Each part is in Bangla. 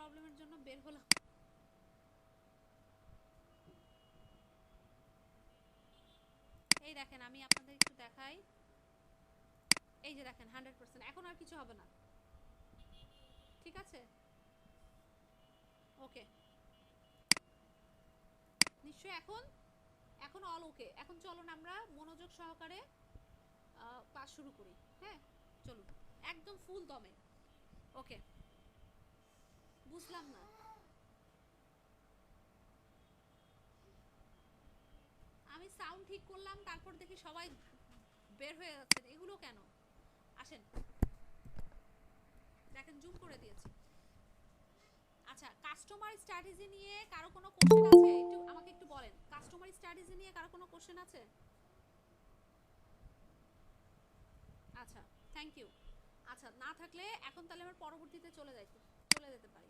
প্রবলেমের জন্য বের হলাম। এই দেখেন আমি আপনাদের একটু দেখাই, এই যে দেখেন 100%, এখন আর কিছু হবে না, ঠিক আছে? ওকে, নিশ্চয়ই এখন এখন অল ওকে। এখন চলুন আমরা মনোযোগ সহকারে ক্লাস শুরু করি। হ্যাঁ চলুন, একদম ফুল দমে। ওকে, বুঝলাম না, আমি সাউন্ড ঠিক করলাম, তারপর দেখি সবাই বের হয়ে যাচ্ছেন, এগুলো কেন? আসেন দেখেন, জুম করে দিয়েছি। আচ্ছা, কাস্টমার স্ট্র্যাটেজি নিয়ে কারো কোনো কোশ্চেন আছে? একটু আমাকে একটু বলেন, কাস্টমার স্ট্র্যাটেজি নিয়ে কারো কোনো কোশ্চেন আছে? আচ্ছা, থ্যাংক ইউ। আচ্ছা, না থাকলে এখন তাহলে আমরা পরবর্তীতে চলে যেতে পারি।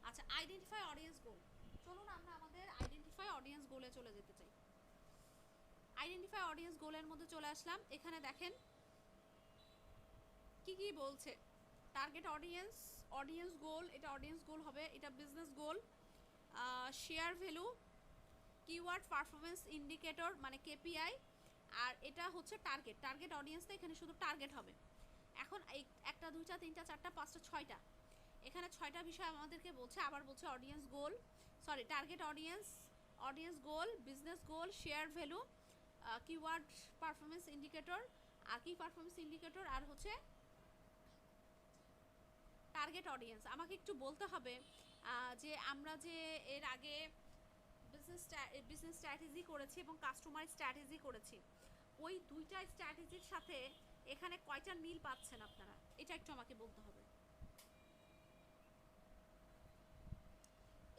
আচ্ছা, আইডেন্টিফাই অডিয়েন্স গোল। চলুন আমরা আমাদের আইডেন্টিফাই অডিয়েন্স গোলে চলে যেতে চাই। আইডেন্টিফাই অডিয়েন্স গোলের মধ্যে চলে আসলাম। এখানে দেখেন কি কি বলছে। টার্গেট অডিয়েন্স, অডিয়েন্স গোল, এটা অডিয়েন্স গোল হবে, এটা business goal, share value, keyword performance indicator মানে কেপিআই, আর এটা হচ্ছে টার্গেট। টার্গেট অডিয়েন্সটা এখানে শুধু টার্গেট হবে। এখন এই একটা দুইটা তিনটা চারটা পাঁচটা ছয়টা, এখানে ছয়টা বিষয় আমাদেরকে বলছে। আবার বলছে audience goal, sorry target audience, audience goal, business goal, share value, keyword performance indicator, আর কি পারফরমেন্স ইন্ডিকেটর, আর হচ্ছে টার্গেট অডিয়েন্স। আমাকে একটু বলতে হবে যে আমরা যে এর আগে বিজনেস স্ট্র্যাটেজি করেছি এবং কাস্টমার স্ট্র্যাটেজি করেছি, ওই দুইটা স্ট্র্যাটেজির সাথে এখানে কয়টা মিল পাচ্ছেন আপনারা, এটা একটু আমাকে বলতে হবে।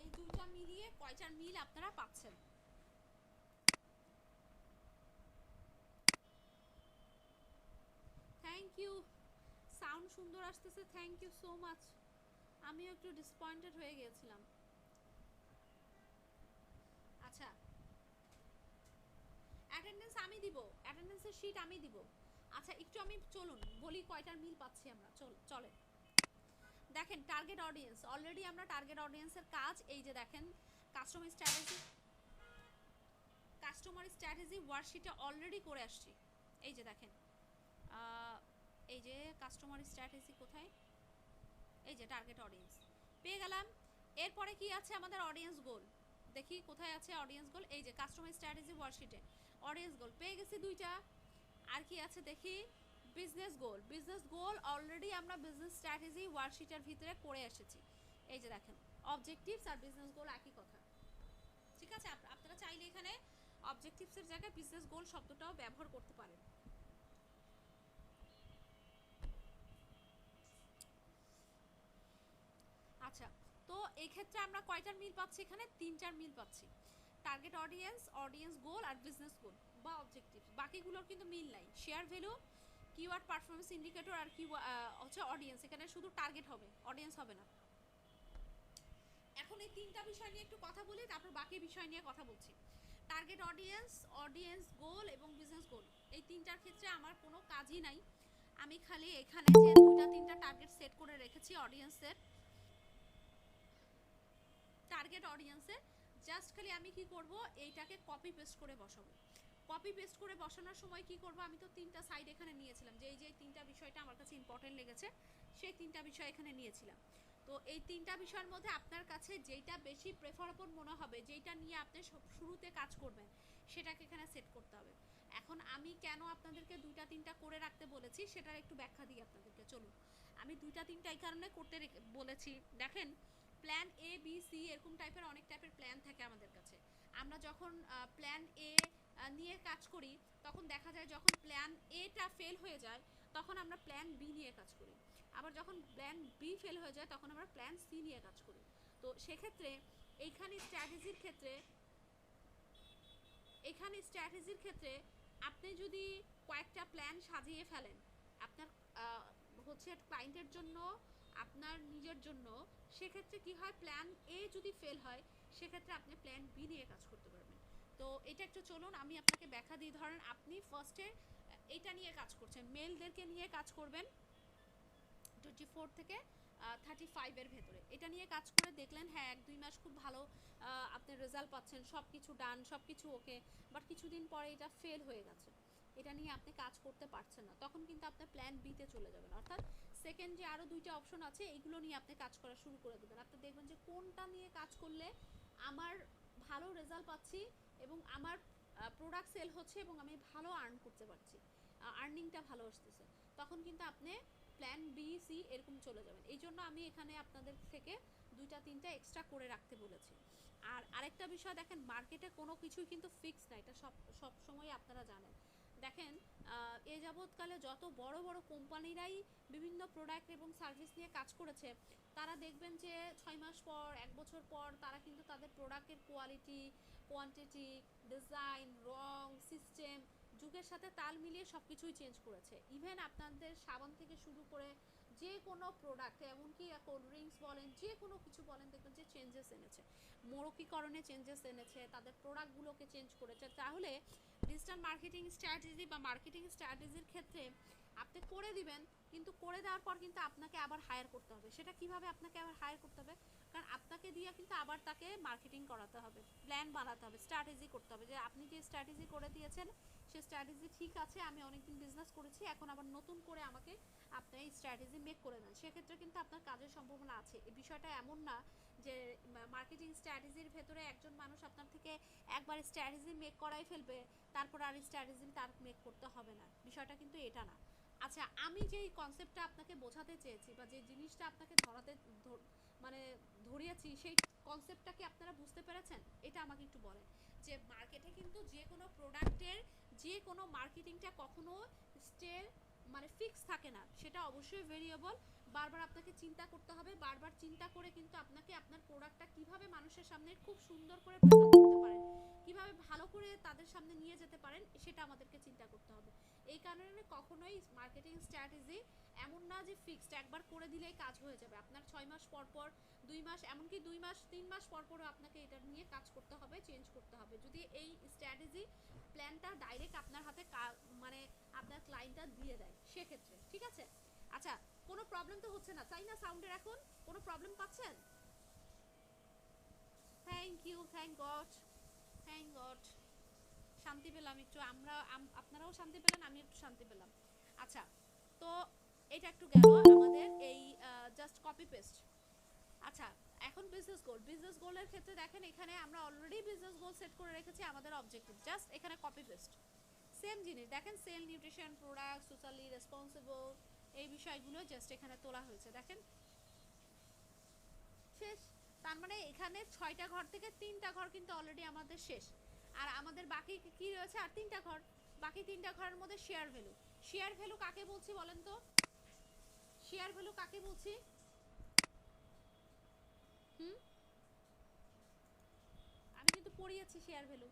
এই দুইটা মিলিয়ে কয়টা মিল আপনারা পাচ্ছেন? থ্যাংক ইউ, সাউন্ড সুন্দর আসতেছে, থ্যাংক ইউ সো মাচ। আমিও একটু ডিসঅ্যাপয়েন্টেড হয়ে গিয়েছিলাম। আচ্ছা, অ্যাটেন্ডেন্স আমি দিব, অ্যাটেন্ডেন্সের শীট আমি দিব। আচ্ছা, একটু আমি চলুন বলি কয়টার মিল পাচ্ছি আমরা। চলে দেখেন, টার্গেট অডিয়েন্স, অলরেডি আমরা টার্গেট অডিয়েন্সের কাজ এই যে দেখেন, কাস্টমার স্ট্র্যাটেজি, কাস্টমার স্ট্র্যাটেজি ওয়ার্কশিটে অলরেডি করে আসছি। এই যে দেখেন, এই যে কাস্টমার স্ট্র্যাটেজি কোথায়, এই যে টার্গেট অডিয়েন্স পেয়ে গেলাম। এরপরে কি আছে আমাদের অডিয়েন্স গোল, দেখি কোথায় আছে অডিয়েন্স গোল, এই যে কাস্টমার স্ট্র্যাটেজি ওয়ার্কশিটে অডিয়েন্স গোল পেয়ে গেছি দুইটা। আর কি আছে দেখি, বিজনেস গোল, বিজনেস গোল অলরেডি আমরা বিজনেস স্ট্র্যাটেজি ওয়ার্কশিটের ভিতরে করে এসেছি। এই যে দেখেন, অবজেক্টিভস আর বিজনেস গোল একই কথা, ঠিক আছে? আপনারা চাইলে এখানে অবজেক্টিভসের জায়গায় বিজনেস গোল শব্দটাও ব্যবহার করতে পারেন। আচ্ছা, তো এই ক্ষেত্রে আমরা কয়টার মিল পাচ্ছি? এখানে তিনটার মিল পাচ্ছি, টার্গেট অডিয়েন্স, অডিয়েন্স গোল আর বিজনেস গোল বা অবজেক্টিভ। বাকিগুলোর কিন্তু মিল নাই। Share value, keyword performance indicator আর কি হচ্ছে অডিয়েন্স, এখানে শুধু টার্গেট হবে, অডিয়েন্স হবে না। এখন এই তিনটা বিষয় নিয়ে একটু কথা বলি, তারপর বাকি বিষয় নিয়ে কথা বলছি। টার্গেট অডিয়েন্স, অডিয়েন্স গোল এবং বিজনেস গোল, এই তিনটার ক্ষেত্রে আমার কোনো কাজই নাই। আমি খালি এখানে যে দুইটা তিনটা টার্গেট সেট করে রেখেছি অডিয়েন্সের, টার্গেট অডিয়েন্সে জাস্ট খালি আমি কি করব, এইটাকে কপি পেস্ট করে বসাবো। কপি পেস্ট করে বসানোর সময় কি করব, আমি তো তিনটা সাইড এখানে নিয়েছিলাম, যে এই যে তিনটা বিষয়টা আমার কাছে ইম্পর্টেন্ট লেগেছে, সেই তিনটা বিষয় এখানে নিয়েছিলাম। তো এই তিনটা বিষয়ের মধ্যে আপনার কাছে যেইটা বেশি প্রেফারেবল মনে হবে, যেইটা নিয়ে আপনি শুরুতে কাজ করবেন, সেটাকে এখানে সেট করতে হবে। এখন আমি কেন আপনাদেরকে দুইটা তিনটা করে রাখতে বলেছি সেটার একটু ব্যাখ্যা দিই আপনাদেরকে। চলুন, আমি দুইটা তিনটা এই কারণে করতে বলেছি। দেখেন, প্ল্যান এ বি সি এরকম টাইপের অনেক টাইপের প্ল্যান থাকে আমাদের কাছে। আমরা যখন প্ল্যান এ নিয়ে কাজ করি, তখন দেখা যায় যখন প্ল্যান এটা ফেল হয়ে যায়, তখন আমরা প্ল্যান বি নিয়ে কাজ করি। আবার যখন প্ল্যান বি ফেল হয়ে যায়, তখন আমরা প্ল্যান সি নিয়ে কাজ করি। তো সেক্ষেত্রে এইখানে স্ট্র্যাটেজির ক্ষেত্রে, আপনি যদি কয়েকটা প্ল্যান সাজিয়ে ফেলেন, আপনার হচ্ছে ক্লায়েন্টের জন্য, আপনার নিজের জন্য, সেক্ষেত্রে কি হয়, প্ল্যান এ যদি ফেল হয়, সেক্ষেত্রে আপনি প্ল্যান বি নিয়ে কাজ করতে পারবেন। তো এটা একটু চলুন আমি আপনাকে ব্যাখ্যা দিই। ধরেন আপনি ফার্স্টে এটা নিয়ে কাজ করছেন, মেলদেরকে নিয়ে কাজ করবেন, একটু 34 থেকে 35 এর ভেতরে। এটা নিয়ে কাজ করে দেখলেন হ্যাঁ 1-2 মাস খুব ভালো আপনি রেজাল্ট পাচ্ছেন, সব কিছু ডান, সব কিছু ওকে, বাট কিছুদিন পরে এটা ফেল হয়ে গেছে, এটা নিয়ে আপনি কাজ করতে পারছেন না, তখন কিন্তু আপনি প্ল্যান বিতে চলে যাবেন, অর্থাৎ সেকেন্ড যে আরও 2টা অপশন আছে এইগুলো নিয়ে আপনি কাজ করা শুরু করে দেবেন। আপনি দেখবেন যে কোনটা নিয়ে কাজ করলে আমার ভালো রেজাল্ট পাচ্ছি এবং আমার প্রোডাক্ট সেল হচ্ছে এবং আমি ভালো আর্ন করতে পারছি, আর্নিংটা ভালো আসতেছে, তখন কিন্তু আপনি প্ল্যান বি সি এরকম চলে যাবেন। এই জন্য আমি এখানে আপনাদের থেকে 2-3টা এক্সট্রা করে রাখতে বলেছি। আর আরেকটা বিষয় দেখেন, মার্কেটে কোনো কিছুই কিন্তু ফিক্স না, এটা সব সময় আপনারা জানেন। দেখেন এ যাবৎকালে যত বড় বড় কোম্পানিরাই বিভিন্ন প্রোডাক্ট এবং সার্ভিস নিয়ে কাজ করেছে, তারা দেখবেন যে 6 মাস পর 1 বছর পর তারা কিন্তু তাদের প্রোডাক্টের কোয়ালিটি, কোয়ান্টিটি, ডিজাইন, রং, সিস্টেম যুগের সাথে তাল মিলিয়ে সব কিছুই চেঞ্জ করেছে। ইভেন আপনাদের সাবান থেকে শুরু করে যে কোনো প্রোডাক্ট, এমনকি কোল্ড ড্রিঙ্কস বলেন, যে কোনো কিছু বলেন, দেখবেন যে চেঞ্জেস এনেছে, মোড়কীকরণে চেঞ্জেস এনেছে, তাদের প্রোডাক্টগুলোকে চেঞ্জ করেছে। তাহলে ডিজিটাল মার্কেটিং স্ট্র্যাটেজি বা মার্কেটিং স্ট্র্যাটেজির ক্ষেত্রে আপনি করে দিবেন, কিন্তু করে দেওয়ার পর কিন্তু আপনাকে আবার হায়ার করতে হবে। সেটা কিভাবে আপনাকে আবার হায়ার করতে হবে? কারণ আপনাকে দিয়ে কিন্তু আবার তাকে মার্কেটিং করাতে হবে, প্ল্যান বানাতে হবে, স্ট্র্যাটেজি করতে হবে, যে আপনি যে স্ট্র্যাটেজি করে দিয়েছেন সে স্ট্র্যাটেজি ঠিক আছে, আমি অনেকদিন বিজনেস করেছি, এখন আবার নতুন করে আমাকে আপনি এই স্ট্র্যাটেজি মেক করে দেন, সেক্ষেত্রে কিন্তু আপনার কাজের সম্ভাবনা আছে। এই বিষয়টা এমন না যে মার্কেটিং স্ট্র্যাটেজির ভেতরে একজন মানুষ আপনার থেকে একবার স্ট্র্যাটেজি মেক করাই ফেলবে, তারপর আর স্ট্র্যাটেজি তার মেক করতে হবে না, বিষয়টা কিন্তু এটা না। আচ্ছা, আমি যেই কনসেপ্টটা আপনাকে বোঝাতে চেয়েছি বা যে জিনিসটা আপনাকে মানে ধরিয়েছি, সেই কনসেপ্টটা কি আপনারা বুঝতে পেরেছেন? এটা আমাকে একটু বলেন যে মার্কেটে কিন্তু যে কোনো প্রোডাক্টের যে কোনো মার্কেটিংটা কখনো স্টে মানে ফিক্স থাকে না, সেটা অবশ্যই ভেরিয়েবল, বারবার আপনাকে চিন্তা করতে হবে, বারবার চিন্তা করে কিন্তু আপনাকে আপনার প্রোডাক্টটা কিভাবে মানুষের সামনে খুব সুন্দর করে প্রেজেন্ট করতে পারেন, কিভাবে ভালো করে তাদের সামনে নিয়ে যেতে পারেন, সেটা আমাদেরকে চিন্তা করতে হবে। এই কারণে কখনোই মার্কেটিং স্ট্র্যাটেজি এমন না যে ফিক্সড একবার করে দিলেই কাজ হয়ে যাবে। আপনার 6 মাস পর পর, 2 মাস, এমনকি 2 মাস 3 মাস পর পরও আপনাকে এটা নিয়ে কাজ করতে হবে, চেঞ্জ করতে হবে, যদি এই স্ট্র্যাটেজি প্ল্যানটা ডাইরেক্ট আপনার হাতে মানে আপনার ক্লায়েন্টটা দিয়ে দেয় সেক্ষেত্রে, ঠিক আছে? আচ্ছা, কোনো প্রবলেম তো হচ্ছে না তাই না সাউন্ডের? এখন কোনো প্রবলেম পাচ্ছেন? Thank you, thank God, thank God, শান্তি পেলাম একটু, আপনারাও শান্তি পেলেন, আমি একটু শান্তি পেলাম। আচ্ছা, তো এটা একটু গেল আমাদের এই জাস্ট কপি পেস্ট। আচ্ছা, এখন বিজনেস গোলের ক্ষেত্রে দেখেন এখানে আমরা অলরেডি বিজনেস গোল সেট করে রেখেছি, আমাদের অবজেক্টিভ জাস্ট এখানে কপি পেস্ট সেম জিনিস। দেখেন sell, nutrition, product, socially responsible, এই বিষয়গুলো জাস্ট এখানে তোলা হয়েছে, দেখেন শেষ। তার মানে এখানে 6টা ঘর থেকে 3টা ঘর কিন্তু অলরেডি আমাদের শেষ, আর আমাদের বাকি কি রয়েছে? আর 3টা ঘর। বাকি 3টা ঘরের মধ্যে শেয়ার ভ্যালু। শেয়ার ভ্যালু কাকে বলছি বলেন তো? শেয়ার ভ্যালু কাকে বলছি? আমি কিন্তু পড়িয়েছি শেয়ার ভ্যালু।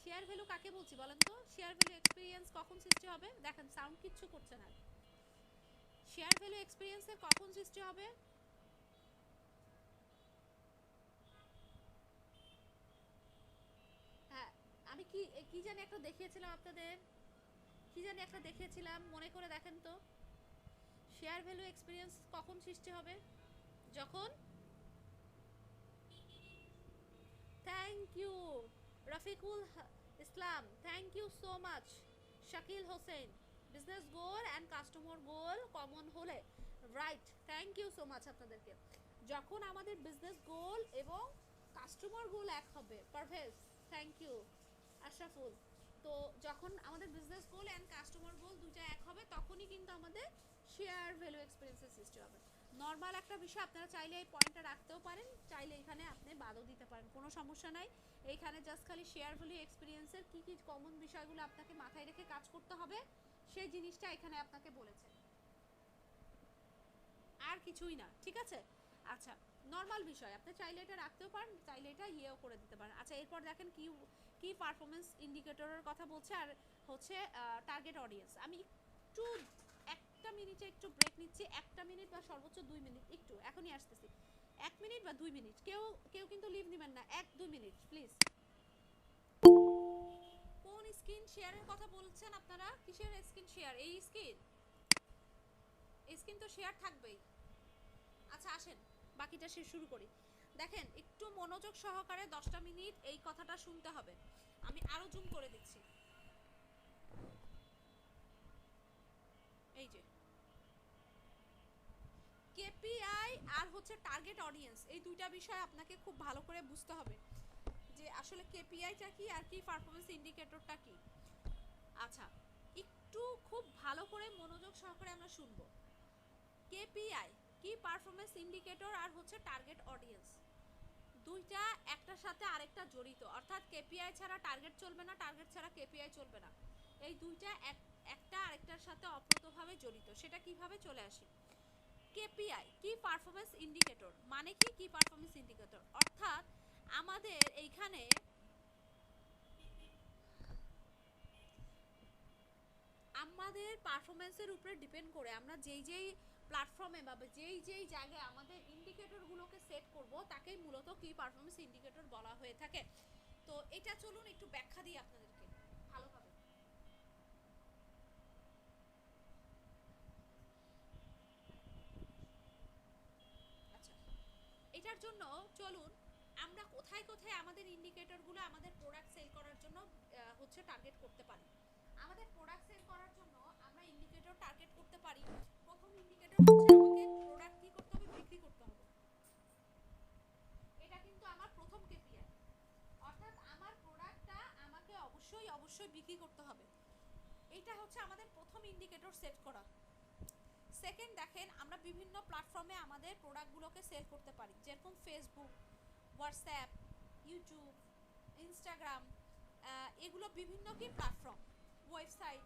শেয়ার ভ্যালু কাকে বলছি বলেন তো? শেয়ার ভ্যালু এক্সপেরিয়েন্স কখন সৃষ্টি হবে? দেখেন সাউন্ড কিচ্ছু করছে না। শেয়ার ভ্যালু এক্সপেরিয়েন্সের কখন সৃষ্টি হবে? হ্যাঁ, আমি কি কি জানি একটা দেখিয়েছিলাম আপনাদের, কি জানি একটা দেখিয়েছিলাম, মনে করে দেখেন তো। শেয়ার ভ্যালু এক্সপেরিয়েন্স কখন সৃষ্টি হবে? যখন, thank you Rafiqul Islam, thank you so much Shakil Hossain, business goal and customer goal common হলে, right, thank you so much আপনাদেরকে। যখন আমাদের বিজনেস গোল এবং কাস্টমার গোল এক হবে, পারভেজ থ্যাংক ইউ, আশরাফুল, তো যখন আমাদের বিজনেস গোল অ্যান্ড কাস্টমার গোল দুটো এক হবে, তখনই কিন্তু আমাদের শেয়ার ভ্যালু এক্সপেরিয়েন্সের সৃষ্টি হবে। নর্মাল একটা বিষয়, আপনারা চাইলে এই পয়েন্টটা রাখতেও পারেন, চাইলে এখানে আপনি বাদও দিতে পারেন, কোনো সমস্যা নাই। এইখানে জাস্ট খালি শেয়ার ভ্যালু এক্সপেরিয়েন্সের কী কী কমন বিষয়গুলো আপনাকে মাথায় রেখে কাজ করতে হবে সেই জিনিসটা এখানে আপনাকে বলেছে, আর কিছুই না, ঠিক আছে? আচ্ছা, নর্মাল বিষয়, আপনি চাইলে এটা রাখতেও পারেন, চাইলে এটা ইয়েও করে দিতে পারেন। আচ্ছা, এরপর দেখেন কি কি পারফরমেন্স ইন্ডিকেটরের কথা বলছে, আর হচ্ছে টার্গেট অডিয়েন্স। আমি একটু 1টা মিনিটে একটু ব্রেক নিচ্ছি, 1টা মিনিট বা সর্বোচ্চ 2 মিনিট, একটু এখনই আসতেছি, 1 মিনিট বা 2 মিনিট, কেউ কেউ কিন্তু লিভ নেবেন না, 1-2 মিনিট প্লিজ। কোন স্ক্রিন শেয়ারের কথা বলছেন আপনারা? কিসের স্ক্রিন শেয়ার? এই স্ক্রিন? তো শেয়ার থাকবেই। আচ্ছা আসেন বাকিটা শুরু করি। দেখেন একটু মনোযোগ সহকারে 10টা মিনিট এই কথাটা শুনতে হবে। আমি আরো জুম করে দিচ্ছি। এই যে কেপিআই আর হচ্ছে টার্গেট অডিয়েন্স, এই দুইটা বিষয় আপনাকে খুব ভালো করে বুঝতে হবে যে আসলে কেপিআইটা কি আর কি পারফরম্যান্স ইন্ডিকেটরটা কি। আচ্ছা একটু খুব ভালো করে মনোযোগ সহকারে আমরা শুনবো। কেপিআই কি পারফরম্যান্স ইন্ডিকেটর আর হচ্ছে টার্গেট অডিয়েন্স, দুইটা একটার সাথে আরেকটা জড়িত, অর্থাৎ কেপিআই ছাড়া টার্গেট চলবে না, টার্গেট ছাড়া কেপিআই চলবে না। এই দুইটা একটা আরেকটার সাথে অপ্রতভাবে জড়িত। সেটা কিভাবে চলে আসে? কেপিআই কি পারফরম্যান্স ইন্ডিকেটর মানে কি, কি পারফরম্যান্স ইন্ডিকেটর অর্থাৎ আমাদের এইখানে আমাদের পারফরম্যান্সের উপরে ডিপেন্ড করে আমরা যেই যেই প্ল্যাটফর্মে বা যেই যেই জায়গায় আমাদের ইন্ডিকেটরগুলোকে সেট করব তাকেই মূলত কি পারফরম্যান্স ইন্ডিকেটর বলা হয়ে থাকে। তো এটা চলুন একটু ব্যাখ্যা দিই আপনাদেরকে ভালোভাবে। আচ্ছা এটার জন্য চলুন আমরা কোথায় কোথায় আমাদের ইন্ডিকেটরগুলো আমাদের প্রোডাক্ট সেল করার জন্য হচ্ছে টার্গেট করতে পারি। আমাদের প্রোডাক্ট সেল করার জন্য আমরা ইন্ডিকেটর টার্গেট করতে পারি। প্রথম ইন্ডিকেটর হচ্ছে আমাকে প্রোডাক্ট কি করতে হবে, বিক্রি করতে হবে। এটা কিন্তু আমার প্রথম কেপিআই, অর্থাৎ আমার প্রোডাক্টটা আমাকে অবশ্যই অবশ্যই বিক্রি করতে হবে। এটা হচ্ছে আমাদের প্রথম ইন্ডিকেটর সেট করা। সেকেন্ড দেখেন আমরা বিভিন্ন প্ল্যাটফর্মে আমাদের প্রোডাক্টগুলোকে সেল করতে পারি, যেরকম ফেসবুক, হোয়াটসঅ্যাপ, ইউটিউব, ইনস্টাগ্রাম, এগুলো বিভিন্ন কি প্ল্যাটফর্ম, ওয়েবসাইট,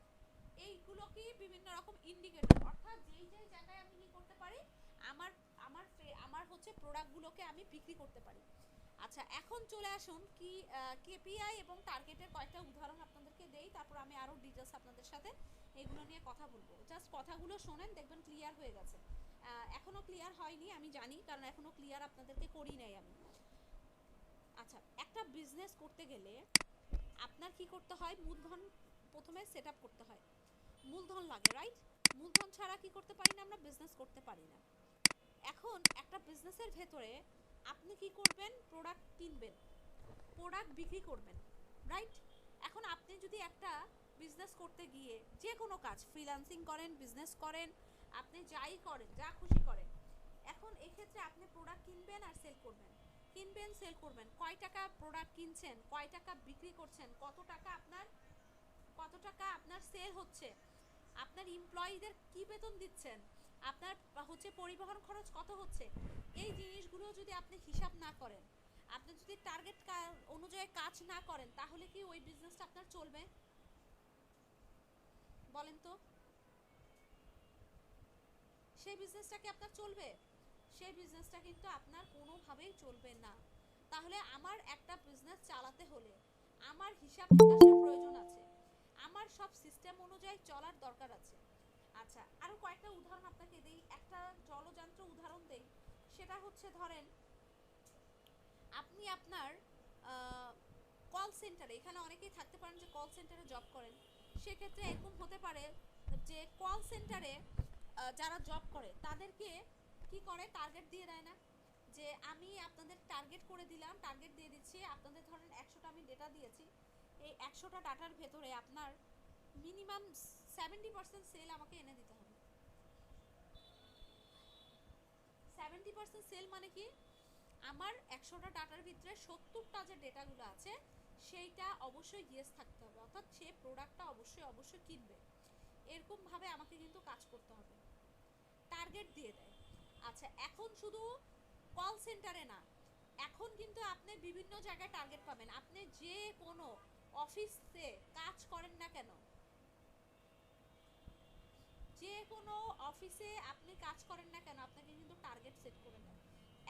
এইগুলো কি বিভিন্ন রকম ইন্ডিকেটর, অর্থাৎ যেই যেই জায়গায় আমি কি করতে পারি আমার আমার আমার হচ্ছে প্রোডাক্টগুলোকে আমি বিক্রি করতে পারি। আচ্ছা এখন চলে আসুন কি কেপিআই এবং টার্গেটের কয়েকটা উদাহরণ আপনাদেরকে দেই, তারপর আমি আরও ডিটেলস আপনাদের সাথে এগুলো নিয়ে কথা বলবো। জাস্ট কথাগুলো শোনেন, দেখবেন ক্লিয়ার হয়ে গেছে। এখনও ক্লিয়ার হয়নি আমি জানি, কারণ এখনও ক্লিয়ার আপনাদেরকে করি নাই আমি। আচ্ছা একটা বিজনেস করতে গেলে আপনার কি করতে হয়, মূলধন প্রথমে সেট আপ করতে হয়, মূলধন লাগে, রাইট? মূলধন ছাড়া কি করতে পারি না, আমরা বিজনেস করতে পারি না। এখন একটা বিজনেসের ভেতরে আপনি কি করবেন, প্রোডাক্ট কিনবেন, প্রোডাক্ট বিক্রি করবেন, রাইট? এখন আপনি যদি একটা বিজনেস করতে গিয়ে যে কোনো কাজ, ফ্রিল্যান্সিং করেন, বিজনেস করেন, আপনি যাই করেন, যা খুশি করেন, এখন এক্ষেত্রে আপনি প্রোডাক্ট কিনবেন আর সেল করবেন, কিনবেন সেল করবেন। কয় টাকা প্রোডাক্ট কিনছেন, কয় টাকা বিক্রি করছেন, কত টাকা আপনার সেল হচ্ছে, আপনার এমপ্লয়িদের কি বেতন দিচ্ছেন, আপনার হচ্ছে পরিবহন খরচ কত হচ্ছে, এই জিনিসগুলো যদি আপনি হিসাব না করেন, আপনি যদি টার্গেট অনুযায়ী কাজ না করেন, তাহলে কি ওই বিজনেসটা আপনার চলবে? বলেন তো, সেই বিজনেসটা কি আপনার চলবে? সেই বিজনেসটা কিন্তু আপনার কোনোভাবেই চলবে না। তাহলে আমার একটা বিজনেস চালাতে হলে আমার হিসাব নিকাশের প্রয়োজন আছে, আমার সব সিস্টেম অনুযায়ী চলার দরকার আছে। আচ্ছা আরও কয়েকটা উদাহরণ আপনাকে দিই, একটা জলযন্ত্র উদাহরণ দেই। সেটা হচ্ছে ধরেন আপনি আপনার কল সেন্টারে, এখানে অনেকেই থাকতে পারেন যে কল সেন্টারে জব করেন, সেক্ষেত্রে এরকম হতে পারে যে কল সেন্টারে যারা জব করে তাদেরকে কি করে, টার্গেট দিয়ে দেয় না, যে আমি আপনাদের টার্গেট করে দিলাম, টার্গেট দিয়ে দিচ্ছি আপনাদের, ধরেন 100টা আমি ডেটা দিয়েছি, এই 100টা ডাটার ভেতরে আপনার মিনিমাম 70% সেল আমাকে এনে দিতে হবে। 70% সেল মানে কি, আমার 100টা ডাটার ভিতরে 70টা যে ডেটাগুলো আছে সেইটা অবশ্যই ইয়েস থাকতে হবে, অর্থাৎ সে প্রোডাক্টটা অবশ্যই অবশ্যই কিনবে। এরকমভাবে আমাকে কিন্তু কাজ করতে হবে, টার্গেট দিয়ে দেয়। আচ্ছা এখন শুধু কল সেন্টারে না, এখন কিন্তু আপনি বিভিন্ন জায়গায় টার্গেট পাবেন। আপনি যে কোনো অফিসে কাজ করেন না কেন, যে কোনো অফিসে আপনি কাজ করেন না কেন, আপনাকে কিন্তু টার্গেট সেট করে দেয়।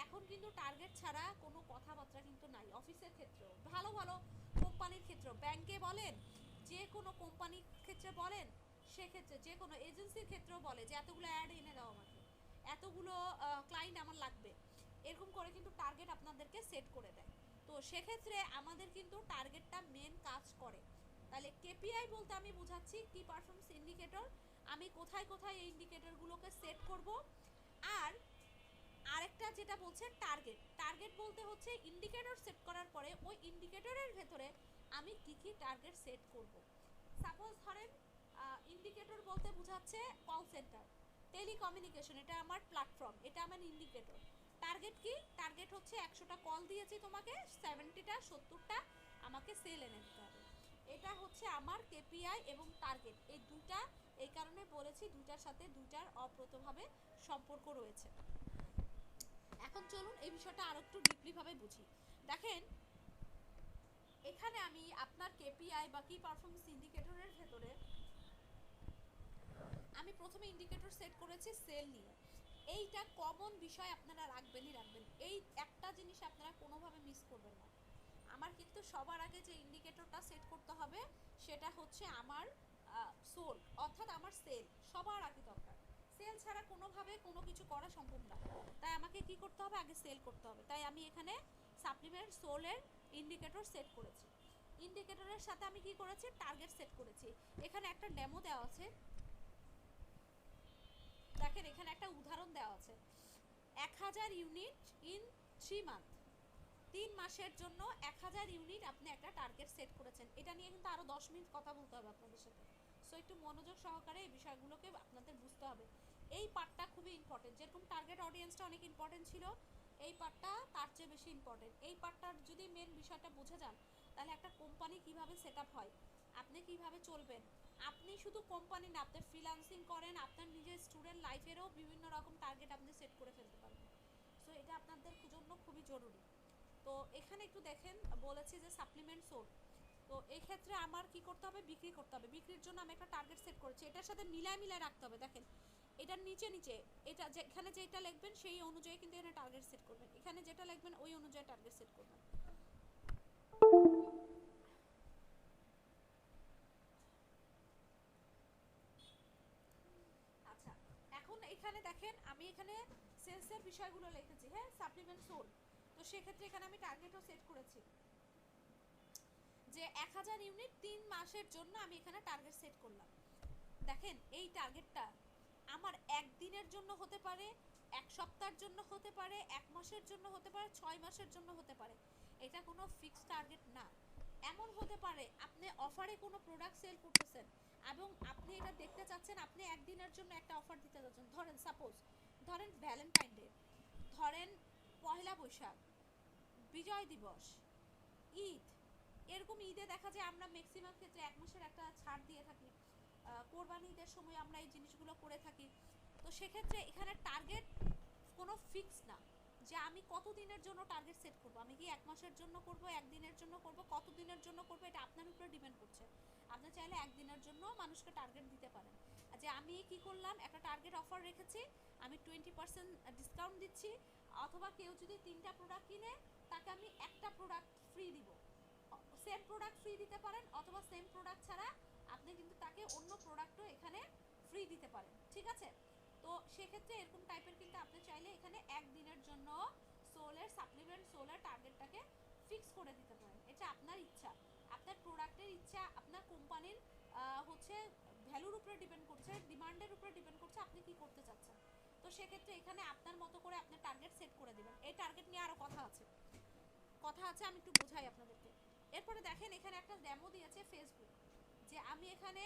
এখন কিন্তু টার্গেট ছাড়া কোনো কথাবার্তা কিন্তু নাই। অফিসের ক্ষেত্রেও, ভালো ভালো কোম্পানির ক্ষেত্রেও, ব্যাংকে বলেন, যে কোনো কোম্পানির ক্ষেত্রে বলেন, সেক্ষেত্রে যে কোনো এজেন্সির ক্ষেত্রেও বলে যে এতগুলো অ্যাড এনে দাও আমাকে, এতগুলো ক্লায়েন্ট আমার লাগবে, এরকম করে কিন্তু টার্গেট আপনাদেরকে সেট করে দেয়। তো সেক্ষেত্রে আমাদের কিন্তু টার্গেটটা মেন কাজ করে। তাহলে কেপিআই বলতে আমি বুঝাচ্ছি কি পারফরম্যান্স ইন্ডিকেটর, আমি কোথায় কোথায় এই ইন্ডিকেটরগুলোকে সেট করব। আর আরেকটা যেটা বলছেন টার্গেট, টার্গেট বলতে হচ্ছে ইন্ডিকেটর সেট করার পরে ওই ইন্ডিকেটরের ভেতরে আমি কি কি টার্গেট সেট করব। সাপোজ ধরেন ইন্ডিকেটর বলতে বোঝাচ্ছে কল সেন্টার, টেলিকমিউনিকেশন, এটা আমার প্ল্যাটফর্ম, এটা আমার ইন্ডিকেটর। টার্গেট কি? টার্গেট হচ্ছে 100টা কল দিয়েছি তোমাকে, 70টা 70টা আমাকে সেল এনে দিতে হবে। এটা হচ্ছে আমার কেপিআই এবং টার্গেট, এই দুইটা, এই কারণে বলেছি দুইটার সাথে দুইটার অপ্রতভাবে সম্পর্ক রয়েছে। এখন চলুন এই বিষয়টা আরো একটু ডিপলি ভাবে বুঝি। দেখেন এখানে আমি আপনার কেপিআই বা কি পারফরম্যান্স ইন্ডিকেটরের ভেতরে আমি প্রথমে ইন্ডিকেটর সেট করেছি সেল নিয়ে। এইটা কমন বিষয় আপনারা রাখবেনই রাখবেন, এই একটা জিনিস আপনারা কোনোভাবে মিস করবেন না। আমার কিন্তু সবার আগে যে ইন্ডিকেটরটা সেট করতে হবে সেটা হচ্ছে আমার সোল, অর্থাৎ আমার সেল সবার আগে দরকার। সেল ছাড়া কোনোভাবে কোনো কিছু করা সম্ভব না। তাই আমাকে কি করতে হবে? আগে সেল করতে হবে। তাই আমি এখানে সাপ্লিমেন্ট সোলের ইন্ডিকেটর সেট করেছি। ইন্ডিকেটরের সাথে আমি কি করেছি? টার্গেট সেট করেছি। এখানে একটা ডেমো দেওয়া আছে, দেখেন এখানে একটা উদাহরণ দেওয়া আছে, 1000 ইউনিট ইন 3 মান্থ, 3 মাসের জন্য 1000 ইউনিট আপনি একটা টার্গেট সেট করেছেন। এটা নিয়ে কিন্তু আরো 10 মিনিট কথা বলতে হবে আপনাদের সাথে। সো একটু মনোযোগ সহকারে এই বিষয়গুলোকে আপনাদের বুঝতে হবে। এই পার্টটা খুবই ইম্পর্টেন্ট, যেরকম টার্গেট অডিয়েন্সটা অনেক ইম্পর্টেন্ট ছিল, এই পার্টটা তার চেয়ে বেশি ইম্পর্টেন্ট। এই পার্টটার যদি মেন বিষয়টা বুঝে যান তাহলে একটা কোম্পানি কিভাবে সেট আপ হয়, আপনি কিভাবে চলবেন, আপনি শুধু কোম্পানি না, আপনি ফ্রিল্যান্সিং করেন, আপনার নিজের স্টুডেন্ট লাইফেরও বিভিন্ন রকম টার্গেট আপনি সেট করে ফেলতে পারবেন। সো এটা আপনাদের জন্য খুবই জরুরি। তো এখানে একটু দেখেন বলেছি যে সাপ্লিমেন্ট সোল, তো এই ক্ষেত্রে আমার কি করতে হবে? বিক্রি করতে হবে। বিক্রির জন্য আমি একটা টার্গেট সেট করেছি, এটার সাথে মিলায় মিলায় রাখতে হবে। দেখেন এটার নিচে নিচে এটা এখানে যেটা লিখবেন সেই অনুযায়ী কিন্তু এখানে টার্গেট সেট করবেন, এখানে যেটা লিখবেন ওই অনুযায়ী টার্গেট সেট করবেন। আচ্ছা, এখন এখানে দেখেন আমি এখানে সেলসের বিষয়গুলো লিখেছি, হ্যাঁ, সাপ্লিমেন্ট সোল। তো সেক্ষেত্রে এখানে আমি টার্গেটও সেট করেছি যে 1000 ইউনিট 3 মাসের জন্য আমি এখানে টার্গেট সেট করলাম। দেখেন এই টার্গেটটা আমার একদিনের জন্য হতে পারে, এক সপ্তাহের জন্য হতে পারে, এক মাসের জন্য হতে পারে, 6 মাসের জন্য হতে পারে। এটা কোনো ফিক্সড টার্গেট না। এমন হতে পারে আপনি অফারে কোনো প্রোডাক্ট সেল করতেছেন এবং আপনি এটা দেখতে চাচ্ছেন, আপনি একদিনের জন্য একটা অফার দিতে যাচ্ছেন। ধরেন সাপোজ ধরেন ভ্যালেন্টাইন ডে, ধরেন পহেলা বৈশাখ, বিজয় দিবস, ঈদ, এরকম ঈদে দেখা যায় আমরা ম্যাক্সিমাম ক্ষেত্রে এক মাসের একটা ছাড় দিয়ে থাকি। কোরবানি ঈদের সময় আমরা এই জিনিসগুলো করে থাকি। তো সেক্ষেত্রে এখানে টার্গেট কোনো ফিক্স না যে আমি কত দিনের জন্য টার্গেট সেট করব, আমি কি এক মাসের জন্য করব, একদিনের জন্য করব, কত দিনের জন্য করব, এটা আপনার উপরে ডিপেন্ড করছে। আপনি চাইলে একদিনের জন্য মানুষকে টার্গেট দিতে পারেন যে আমি কি করলাম, একটা টার্গেট অফার রেখেছি, আমি 20% ডিসকাউন্ট দিচ্ছি, অথবা কেউ যদি 3টা প্রোডাক্ট কিনে তাকে আমি একটা প্রোডাক্ট ফ্রি দিব। সেম প্রোডাক্ট ফ্রি দিতে পারেন, অথবা সেম প্রোডাক্ট ছাড়া আপনি কিন্তু তাকে অন্য প্রোডাক্টও এখানে ফ্রি দিতে পারেন, ঠিক আছে? তো সেক্ষেত্রে এরকম টাইপের কিন্তু আপনি চাইলে এখানে একদিনের জন্য সোলের সাপ্লিমেন্ট সোলের টার্গেটটাকে ফিক্স করে দিতে পারেন। এটা আপনার ইচ্ছা, আপনার প্রোডাক্টের ইচ্ছা, আপনার কোম্পানির হচ্ছে ভ্যালুর উপরে ডিপেন্ড করছে, ডিমান্ডের উপরে ডিপেন্ড করছে আপনি কি করতে চাচ্ছেন। তো সেক্ষেত্রে এখানে আপনার মতো করে আপনি টার্গেট সেট করে দিবেন। এই টার্গেট নিয়ে আরও কথা আছে আমি একটু বোঝাই আপনাদেরকে। এরপরে দেখেন এখানে একটা ডেমো দিয়েছে ফেসবুক, যে আমি এখানে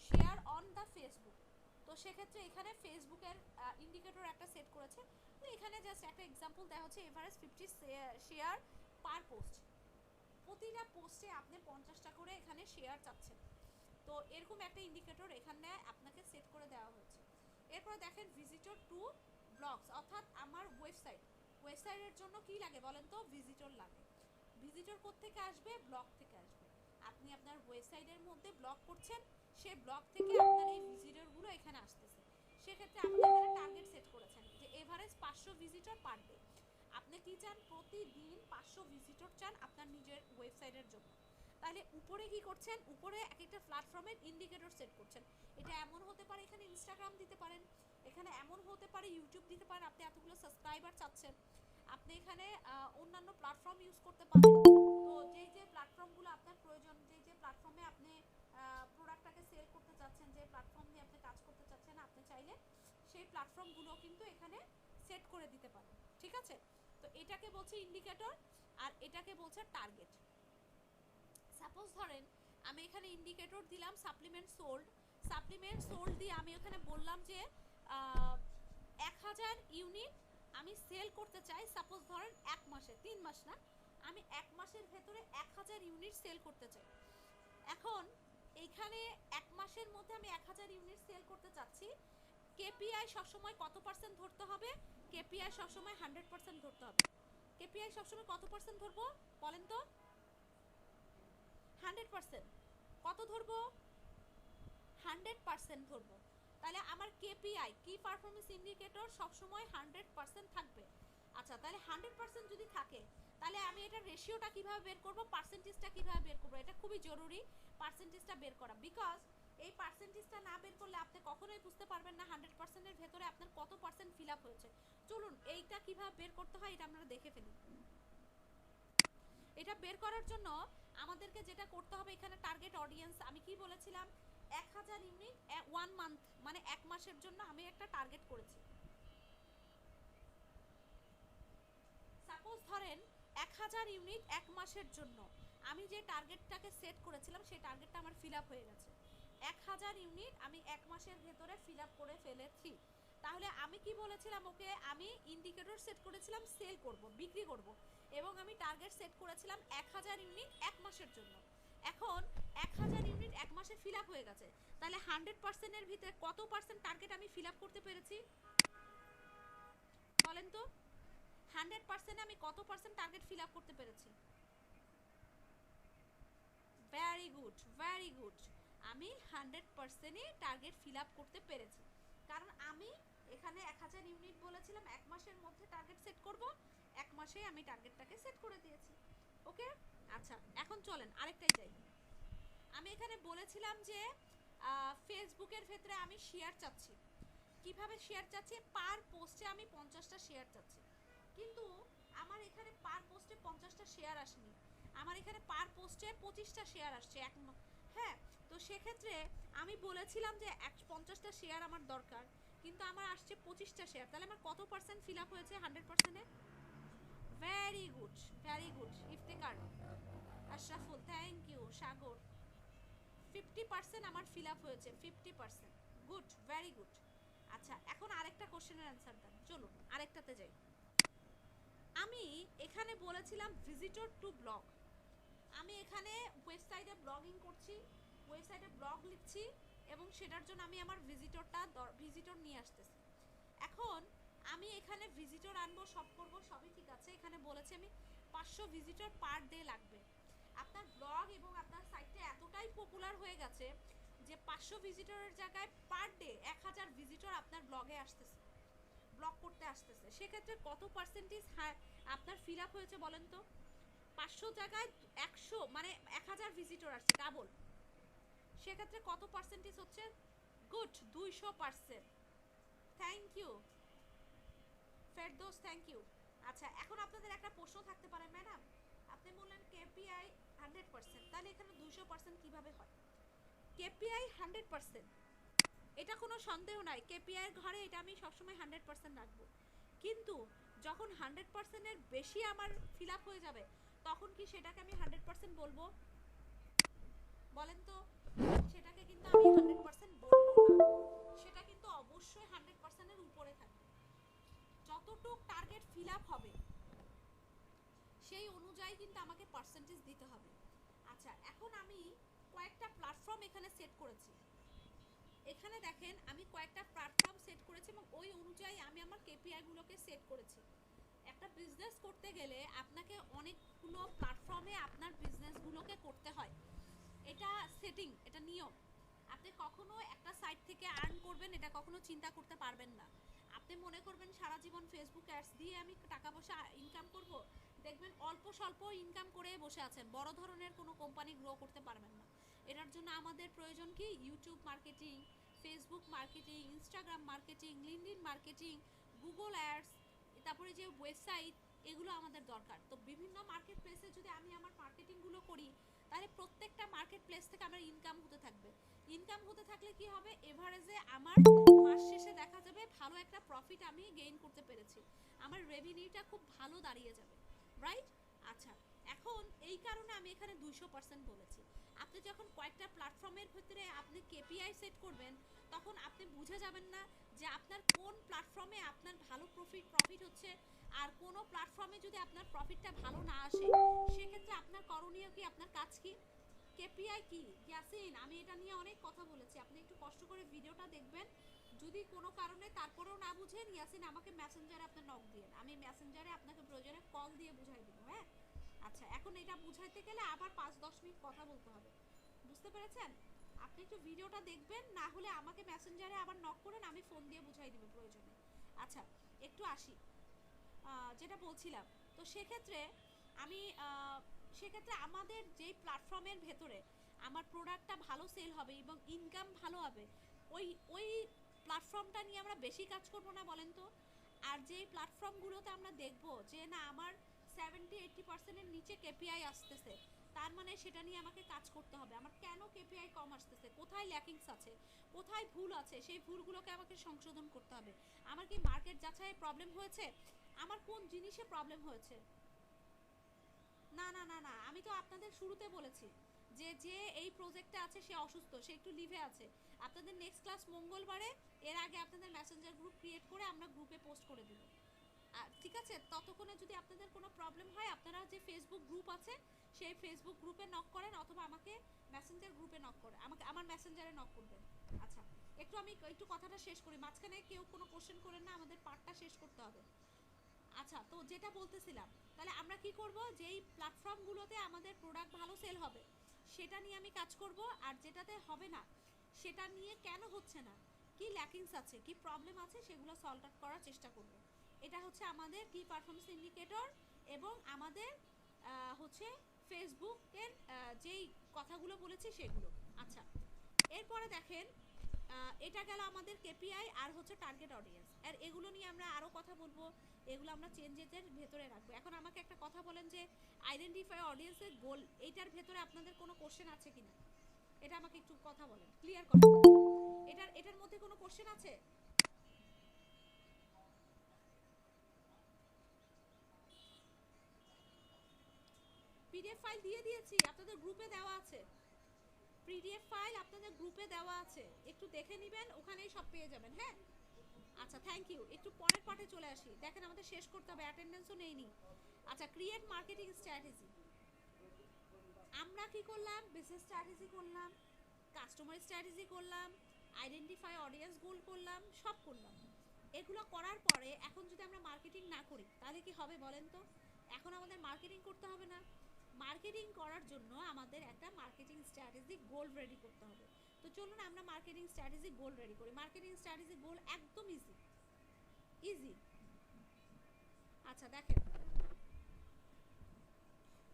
শেয়ার অন দ্য ফেসবুক। তো সেক্ষেত্রে এখানে ফেসবুকের ইন্ডিকেটর একটা সেট করেছে। তো এখানে জাস্ট একটা এক্সাম্পল দেওয়া হচ্ছে, এভারেজ 50 শেয়ার পার পোস্ট, প্রতিটা পোস্টে আপনি 50টা করে এখানে শেয়ার চাচ্ছেন। তো এরকম একটা ইন্ডিকেটর এখানে আপনাকে সেট করে দেওয়া হয়েছে। এরপরে দেখেন ভিজিটর টু ব্লগস, অর্থাৎ আমার ওয়েবসাইটের জন্য কি লাগে বলেন তো? ভিজিটর লাগে। ভিজিটর কোত্থেকে আসবে? ব্লগ থেকে আসবে। আপনি আপনার ওয়েবসাইটের মধ্যে ব্লগ করছেন, সেই ব্লগ থেকে আপনার এই ভিজিটরগুলো এখানে আসতেছে। সেক্ষেত্রে আপনি এখানে টার্গেট সেট করেছেন যে এভারেজ 500 ভিজিটর পার ডে। আপনি কি চান? প্রতিদিন 500 ভিজিটর চান আপনার নিজের ওয়েবসাইটের জন্য। তাহলে উপরে কি করছেন? উপরে এক একটা প্ল্যাটফর্মের ইন্ডিকেটর সেট করছেন। এটা এমন হতে পারে এখানে ইনস্টাগ্রাম দিতে পারেন, এখানে এমন হতে পারে ইউটিউব দিতে পারেন, আপনি এতগুলো সাবস্ক্রাইবার চাচ্ছেন। আপনি এখানে অন্যান্য প্ল্যাটফর্ম ইউজ করতে পারেন। তো যেই যে প্ল্যাটফর্মগুলো আপনার প্রয়োজন, যেই যে প্ল্যাটফর্মে আপনি প্রোডাক্টটাকে সেল করতে চাচ্ছেন, যে প্ল্যাটফর্ম দিয়ে আপনি কাজ করতে চাচ্ছেন, আপনি চাইলে সেই প্ল্যাটফর্মগুলো কিন্তু এখানে সেট করে দিতে পারেন। ঠিক আছে, তো এটাকে বলছে ইন্ডিকেটর আর এটাকে বলছে টার্গেট। সাপোজ ধরেন আমি এখানে ইন্ডিকেটর দিলাম সাপ্লিমেন্ট সোল্ড দিয়ে আমি এখানে বললাম যে 1000 ইউনিট আমি সেল করতে চাই। সাপোজ ধরেন 1 মাসে, 3 মাস না, আমি 1 মাসের ভেতরে 1000 ইউনিট সেল করতে চাই। এখন এইখানে 1 মাসের মধ্যে আমি 1000 ইউনিট সেল করতে চাচ্ছি। কেপিআই সবসময় কত পার্সেন্ট ধরতে হবে? কেপিআই সবসময় 100% ধরতে হবে। কেপিআই সবসময় কত পার্সেন্ট ধরবো বলেন তো? 100%। কত ধরবো? 100% ধরবো। তাহলে আমার কেপিআই কি পারফরম্যান্স ইন্ডিকেটর সবসময় 100% থাকবে। আচ্ছা, তাহলে 100% যদি থাকে তাহলে আমি এটা রেশিওটা কিভাবে বের করব, পার্সেন্টেজটা কিভাবে বের করব? এটা খুবই জরুরি পার্সেন্টেজটা বের করা, বিকজ এই পার্সেন্টেজটা না বের করলে আপনি কখনোই বুঝতে পারবেন না 100% এর ভেতরে আপনার কত পার্সেন্ট ফিল আপ হয়েছে। চলুন এইটা কিভাবে বের করতে হয় এটা আমরা দেখে ফেলি। এটা বের করার জন্য আমাদেরকে যেটা করতে হবে, এখানে টার্গেট অডিয়েন্স আমি কি বলেছিলাম, 1000 ইউনিট 1 মান্থ মানে 1 মাসের জন্য আমি একটা টার্গেট করেছি। সাপোজ ধরেন 1000 ইউনিট 1 মাসের জন্য আমি যে টার্গেটটাকে সেট করেছিলাম সেই টার্গেটটা আমার ফিল আপ হয়ে গেছে। 1000 ইউনিট আমি 1 মাসের ভেতরে ফিল আপ করে ফেলেছি। তাহলে আমি কি বলেছিলাম ওকে, আমি ইন্ডিকেটর সেট করেছিলাম সেল করব, বিক্রি করব, এবং আমি টার্গেট সেট করেছিলাম 1000 ইউনিট 1 মাসের জন্য। এখন 1000 ইউনিট 1 মাসে ফিল আপ হয়ে গেছে, তাহলে 100% এর ভিতরে কত পার্সেন্ট টার্গেট আমি ফিল আপ করতে পেরেছি বলেন তো? 100% আমি কত পার্সেন্ট টার্গেট ফিল আপ করতে পেরেছি? Very good, very good. আমি 100%ই টার্গেট ফিল আপ করতে পেরেছি, কারণ আমি এখানে 1000 ইউনিট বলেছিলাম 1 মাসের মধ্যে টার্গেট সেট করব, 1 মাসেই আমি টার্গেটটাকে সেট করে দিয়েছি। ওকে, আচ্ছা এখন চলেন আরেকটাই যাই। আমি এখানে বলেছিলাম যে ফেসবুকের ক্ষেত্রে আমি শেয়ার চাচ্ছি। কিভাবে শেয়ার চাচ্ছি? পার পোস্টে আমি 50টা শেয়ার চাচ্ছি, কিন্তু আমার এখানে পার পোস্টে 50টা শেয়ার আসেনি, আমার এখানে পার পোস্টে 25টা শেয়ার আসছে হ্যাঁ, তো সেক্ষেত্রে আমি বলেছিলাম যে 50টা শেয়ার আমার দরকার, কিন্তু আমার আসছে 25টা শেয়ার, তাহলে আমার কত পার্সেন্ট ফিল আপ হয়েছে 100%-এ? Very good, very good Iftekhar, Ashraful, thank you, Sagar, 50% আমার ফিল আপ হয়েছে, 50%। Good, very good. আচ্ছা এখন আরেকটা কোশ্চেনের অ্যান্সার দেন, চলুন আরেকটাতে যাই। আমি এখানে বলেছিলাম ভিজিটর টু ব্লগ, আমি এখানে ওয়েবসাইটে ব্লগিং করছি, ওয়েবসাইটে ব্লগ লিখছি, এবং সেটার জন্য আমি আমার ভিজিটর নিয়ে আসতেছি। এখন আমি এখানে ভিজিটর আনবো, সব করবো, সবই ঠিক আছে। এখানে বলেছি আমি 500 ভিজিটর পার ডে লাগবে। আপনার ব্লগ এবং আপনার সাইটটা এতটাই পপুলার হয়ে গেছে যে 500 ভিজিটরের জায়গায় পার ডে 1000 ভিজিটর আপনার ব্লগে আসতেছে, ব্লগ করতে আসতেছে। সেক্ষেত্রে কত পার্সেন্টেজ আপনার ফিল আপ হয়েছে বলেন তো? 500 জায়গায় 100 মানে 1000 ভিজিটর আসছে, ডাবল। সেক্ষেত্রে কত পার্সেন্টেজ হচ্ছে? Good, 200%। Thank you Ferdous, thank you. আচ্ছা এখন আপনাদের একটা প্রশ্ন থাকতে পারে, ম্যাডাম আপনি বললেন কেপিআই 100%, তাহলে এখানে 200% কিভাবে হয়? কেপিআই 100%, এটা কোনো সন্দেহ নাই, কেপিআই এর ঘরে এটা আমি সবসময় 100% রাখবো, কিন্তু যখন 100% এর বেশি আমার ফিল আপ হয়ে যাবে তখন কি সেটাকে আমি 100% বলবো বলেন তো? সেটাকে কিন্তু আমি 100% বলবো না, সেটা কিন্তু অবশ্যই 100% এর উপরে থাকবে। যতটুক টার্গেট ফিল আপ হবে সেই অনুযায়ী কিন্তু আমাকে পার্সেন্টেজ দিতে হবে। আচ্ছা এখন আমি কয়েকটা প্ল্যাটফর্ম এখানে সেট করেছি, এখানে দেখেন আমি কয়েকটা প্ল্যাটফর্ম সেট করেছি এবং ওই অনুযায়ী আমি আমার কেপিআই গুলোকে সেট করেছি। একটা বিজনেস করতে গেলে আপনাকে অনেকগুলো প্ল্যাটফর্মে আপনার বিজনেসগুলোকে করতে হয়, এটা সেটিং, এটা নিয়ম। আপনি কখনো একটা সাইট থেকে আর্ন করবেন এটা কখনো চিন্তা করতে পারবেন না। আপনি মনে করবেন সারা জীবন ফেসবুক অ্যাডস দিয়ে আমি টাকা পয়সা ইনকাম করব, দেখবেন অল্প স্বল্প ইনকাম করে বসে আছেন, বড় ধরনের কোনো কোম্পানি গ্রো করতে পারবেন না। এটার জন্য আমাদের প্রয়োজন কি? YouTube marketing, Facebook marketing, Instagram marketing, LinkedIn marketing, Google ads, তারপরে যে ওয়েবসাইট, এগুলো আমাদের দরকার। তো বিভিন্ন মার্কেট প্লেসে যদি আমি আমার মার্কেটিংগুলো করি তাহলে প্রত্যেকটা মার্কেট প্লেস থেকে আমার ইনকাম হতে থাকবে। ইনকাম হতে থাকলে কি হবে, এভারেজে আমার মাস শেষে দেখা যাবে ভালো একটা প্রফিট আমি গেইন করতে পেরেছি, আমার রেভিনিউটা খুব ভালো দাঁড়িয়ে যাবে, রাইট? আচ্ছা, এখন এই কারণে আমি এখানে 200% বলেছি। আপনি যখন কয়েকটা প্ল্যাটফর্মের ভিতরে আপনি কেপিআই সেট করবেন, তখন আপনি বুঝে যাবেন না যে আপনার কোন প্ল্যাটফর্মে আপনার ভালো প্রফিট হচ্ছে, আর কোনো প্ল্যাটফর্মে যদি আপনার প্রফিটটা ভালো না আসে, সেক্ষেত্রে আপনার করণীয় কি, আপনার কাজ কি, কেপিআই কি। ইয়াসিন, আমি এটা নিয়ে অনেক কথা বলেছি, আপনি একটু কষ্ট করে ভিডিওটা দেখবেন। যদি কোনো কারণে তারপরেও না বুঝেন, ইয়াসিন আমাকে মেসেঞ্জারে আপনার নক দিন, আমি মেসেঞ্জারে আপনাকে প্রয়োজনে কল দিয়ে বুঝাই দিব, হ্যাঁ? আচ্ছা, এখন এটা বুঝাইতে গেলে আবার 5-10 মিনিট কথা বলতে হবে, বুঝতে পেরেছেন? আপনি একটু ভিডিওটা দেখবেন, না হলে আমাকে মেসেঞ্জারে আবার নক করেন, আমি ফোন দিয়ে বুঝাই দিব প্রয়োজনে। আচ্ছা, একটু আসি যেটা বলছিলাম। তো সেক্ষেত্রে আমি সেক্ষেত্রে আমাদের যেই প্ল্যাটফর্মের ভেতরে আমার প্রোডাক্টটা ভালো সেল হবে এবং ইনকাম ভালো হবে, ওই ওই প্ল্যাটফর্মটা নিয়ে আমরা বেশি কাজ করব না, বলেন তো? আর যেই প্ল্যাটফর্মগুলোতে আমরা দেখব যে না আমার 70-80%-এর নিচে কেপিআই আসতেছে, তার মানে সেটা নিয়ে আমাকে কাজ করতে হবে। আমার কেন কেপিআই কম আসতেছে, কোথায় ল্যাকিংস আছে, কোথায় ভুল আছে, সেই ভুলগুলোকে আমাকে সংশোধন করতে হবে। আমার কি মার্কেট যাচাইয়ে প্রবলেম হয়েছে, আমার কোন জিনিসে প্রবলেম হয়েছে? না না না না, আমি তো আপনাদের শুরুতে বলেছি যে যে এই প্রজেক্টে আছে সে অসুস্থ, সে একটু লিভে আছে। আপনাদের নেক্সট ক্লাস মঙ্গলবারে, এর আগে আপনাদের মেসেঞ্জার গ্রুপ ক্রিয়েট করে আমরা গ্রুপে পোস্ট করে দেব। ঠিক আছে, ততক্ষণে যদি আপনাদের কোনো প্রবলেম হয়, আপনারা যে ফেসবুক গ্রুপ আছে সেই ফেসবুক গ্রুপে নক করেন, অথবা আমাকে মেসেঞ্জার গ্রুপে নক করেন, আমাকে আমার মেসেঞ্জারে নক করবেন। আচ্ছা, আমি একটু কথাটা শেষ করি, মাঝখানে কেউ কোনো কোশ্চেন করেন না, আমাদের পার্টটা শেষ করতে হবে। আচ্ছা, তো যেটা বলতেছিলাম, তাহলে আমরা কি করব, যেই প্ল্যাটফর্মগুলোতে আমাদের প্রোডাক্ট ভালো সেল হবে সেটা নিয়ে আমি কাজ করব, আর যেটাতে হবে না সেটা নিয়ে কেন হচ্ছে না, কি ল্যাকিংস আছে, কি প্রবলেম আছে, সেগুলো সলভ করার চেষ্টা করব। এটা হচ্ছে আমাদের কি পারফরম্যান্স ইন্ডিকেটর, এবং আমাদের হচ্ছে ফেসবুকের যেই কথাগুলো বলেছি সেগুলো। আচ্ছা, এরপরে দেখেন, এটা গেল আমাদের কেপিআই আর হচ্ছে টার্গেট অডিয়েন্স, আর এগুলো নিয়ে আমরা আরও কথা বলবো, এগুলো আমরা চেঞ্জেসের ভেতরে রাখবো। এখন আমাকে একটা কথা বলেন যে আইডেন্টিফাই অডিয়েন্সের গোল, এইটার ভেতরে আপনাদের কোনো কোশ্চেন আছে কিনা, এটা আমাকে একটু কথা বলেন, ক্লিয়ার করেন। এটার মধ্যে কোনো কোশ্চেন আছে? পিডিএফ ফাইল দিয়ে দিয়েছি, আপনাদের গ্রুপে দেওয়া আছে, পিডিএফ ফাইল আপনাদের গ্রুপে দেওয়া আছে, একটু দেখে নেবেন, ওখানেই সব পেয়ে যাবেন, হ্যাঁ? আচ্ছা, থ্যাংক ইউ। একটু পরের পার্টে চলে আসি, দেখেন আমাদের শেষ করতে হবে, অ্যাটেন্ডেন্সও নেইনি। আচ্ছা, ক্রিয়েট মার্কেটিং স্ট্র্যাটেজি, আমরা কি করলাম, বিজনেস স্ট্র্যাটেজি করলাম, কাস্টমার স্ট্র্যাটেজি করলাম, আইডেন্টিফাই অডিয়েন্স গোল করলাম, সব করলাম। এগুলো করার পরে এখন যদি আমরা মার্কেটিং না করি তাহলে কি হবে বলেন তো? এখন আমাদের মার্কেটিং করতে হবে না। মার্কেটিং করার জন্য আমাদের একটা মার্কেটিং স্ট্র্যাটেজি গোল রেডি করতে হবে। তো চলুন আমরা মার্কেটিং স্ট্র্যাটেজি গোল রেডি করি। মার্কেটিং স্ট্র্যাটেজি গোল একদম ইজি, ইজি। আচ্ছা দেখেন,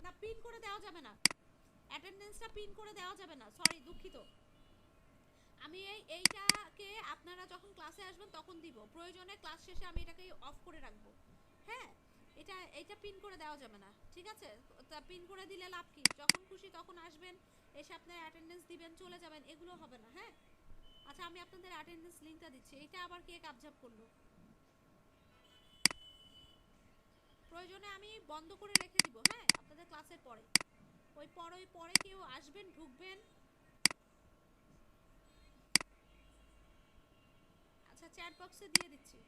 না পিন করে দেওয়া যাবে না, অ্যাটেন্ডেন্সটা পিন করে দেওয়া যাবে না, সরি দুঃখিত। আমি এইটাকে আপনারা যখন ক্লাসে আসবেন তখন দিব, প্রয়োজনে ক্লাস শেষে আমি এটাকে অফ করে রাখবো, হ্যাঁ? এটা পিন করে দেওয়া যাবে না, ঠিক আছে? তা পিন করে দিলে লাভ কি, যখন খুশি তখন আসবেন, এসে আপনার অ্যাটেন্ডেন্স দিবেন, চলে যাবেন, এগুলো হবে না, হ্যাঁ? আচ্ছা, আমি আপনাদের অ্যাটেন্ডেন্স লিঙ্কটা দিচ্ছি, এটা আবার কে কাবজাব করলো? প্রয়োজনে আমি বন্ধ করে রেখে দিব, হ্যাঁ, আপনাদের ক্লাসের পরে, ওই পরে কেউ আসবেন, ঢুকবেন। আচ্ছা, চ্যাট বক্সে দিয়ে দিচ্ছি।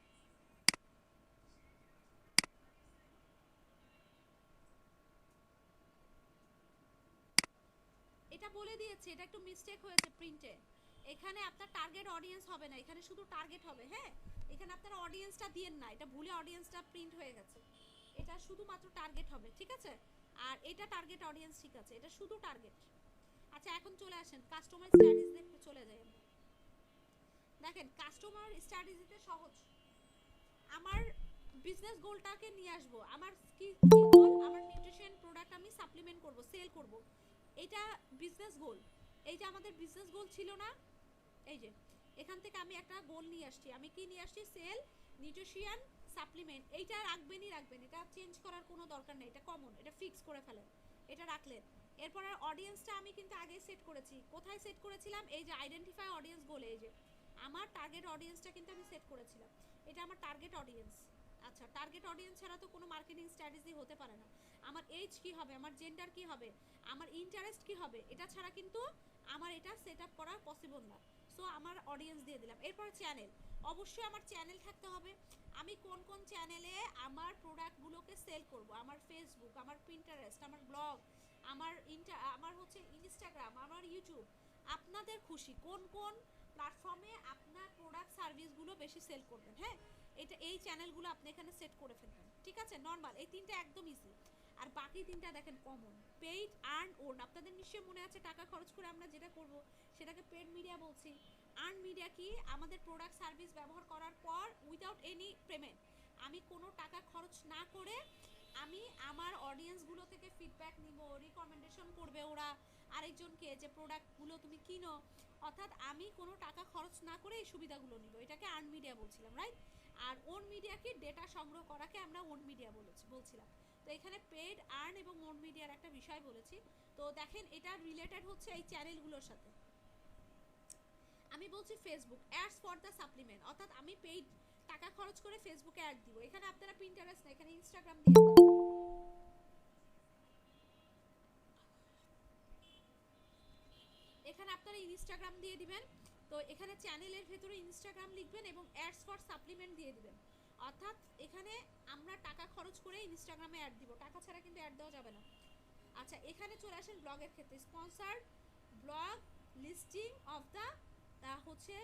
এটা বলে দিয়েছে, এটা একটু মিস্টেক হয়েছে প্রিন্টে, এখানে আপনার টার্গেট অডিয়েন্স হবে না, এখানে শুধু টার্গেট হবে, হ্যাঁ? এখানে আপনারা অডিয়েন্সটা দিয়েন না, এটা ভুলে অডিয়েন্সটা প্রিন্ট হয়ে গেছে, এটা শুধুমাত্র টার্গেট হবে, ঠিক আছে? আর এটা টার্গেট অডিয়েন্স, ঠিক আছে, এটা শুধু টার্গেট। আচ্ছা, এখন চলে আসেন কাস্টমার স্ট্র্যাটেজিতে চলে যাই আমরা। দেখেন, কাস্টমার স্ট্র্যাটেজিতে সহজ, আমার বিজনেস গোলটাকে নিয়ে আসবো, আমার কি গোল, আমার নিউট্রিশন প্রোডাক্ট আমি সাপ্লিমেন্ট করব, সেল করব, এটা বিজনেস গোল। এই যে আমাদের বিজনেস গোল ছিল না, এই যে এখান থেকে আমি একটা গোল নিয়ে আসছি, আমি কি নিয়ে আসছি, সেল নিউট্রিশন সাপ্লিমেন্ট, এইটা রাখবেন, এটা চেঞ্জ করার কোনো দরকার নেই, এটা কমন, এটা ফিক্স করে ফেলেন, এটা রাখলেন। এরপর অডিয়েন্সটা আমি কিন্তু আগে সেট করেছি। কোথায় সেট করেছিলাম? এই যে আইডেন্টিফাই অডিয়েন্স বলে, এই যে আমার টার্গেট অডিয়েন্সটা কিন্তু আমি সেট করেছিলাম। এটা আমার টার্গেট অডিয়েন্স। আচ্ছা, টার্গেট অডিয়েন্স ছাড়া তো কোনো মার্কেটিং স্ট্র্যাটেজি হতে পারে না। আমার এজ কি হবে, আমার জেন্ডার কি হবে, আমার ইন্টারেস্ট কি হবে, এটা ছাড়া কিন্তু আমার এটা সেট আপ করা পসিবল না। সো আমার অডিয়েন্স দিয়ে দিলাম। এরপর চ্যানেল, অবশ্যই আমার চ্যানেল থাকতে হবে। আমি কোন কোন চ্যানেলে আমার প্রোডাক্টগুলোকে সেল করব, আমার ফেসবুক, আমার পিন্টারেস্ট, আমার ব্লগ, আমার হচ্ছে ইনস্টাগ্রাম, আমার ইউটিউব, আপনাদের খুশি কোন কোন প্ল্যাটফর্মে আপনার প্রোডাক্ট সার্ভিসগুলো বেশি সেল করবেন। হ্যাঁ, এটা এই চ্যানেলগুলো আপনি এখানে সেট করে ফেলবেন। ঠিক আছে, নর্মাল এই তিনটা একদম ইজি। আর বাকি তিনটা দেখেন কমন, পেইড, আর্ন, ওর্ন। আপনাদের নিশ্চয়ই মনে আছে টাকা খরচ করে আমরা যেটা করব সেটাকে পেড মিডিয়া বলছি। আর্ন মিডিয়া কি? আমাদের প্রোডাক্ট সার্ভিস ব্যবহার করার পর উইদাউট এনি পেমেন্ট, আমি কোনো টাকা খরচ না করে আমি আমার অডিয়েন্সগুলো থেকে ফিডব্যাক নিব, রিকমেন্ডেশন করবে ওরা আরেকজনকে যে প্রোডাক্টগুলো তুমি কিনো, অর্থাৎ আমি কোনো টাকা খরচ না করে এই সুবিধাগুলো নিব। এটাকে আর্ন মিডিয়া বলছিলাম, রাইট? আর ওন মিডিয়া কি? ডেটা সংগ্রহ করাকে আমরা ওন মিডিয়া বলছিলাম। তো এখানে পেড, আর্ন এবং ওন মিডিয়ার একটা বিষয় বলেছি। তো দেখেন এটা রিলেটেড হচ্ছে এই চ্যানেলগুলোর সাথে। আমি বলছি Facebook ads for the supplement, অর্থাৎ আমি পেইড টাকা খরচ করে ফেসবুকে অ্যাড দিব। এখানে আপনারা পিন্টারেস্ট না, এখানে ইনস্টাগ্রাম দিয়ে দিবেন। এখানে আপনারা ইনস্টাগ্রাম দিয়ে দিবেন। তো এখানে চ্যানেলের ভেতরে ইনস্টাগ্রাম লিখবেন এবং অ্যাডস ফর সাপ্লিমেন্ট দিয়ে দিবেন। অর্থাৎ এখানে আমরা টাকা খরচ করে ইনস্টাগ্রামে অ্যাড দিব, টাকা ছাড়া কিন্তু অ্যাড দেওয়া যাবে না। আচ্ছা, এখানে চলে আসেন ব্লগের ক্ষেত্রে। Sponsored blog listing of the হচ্ছে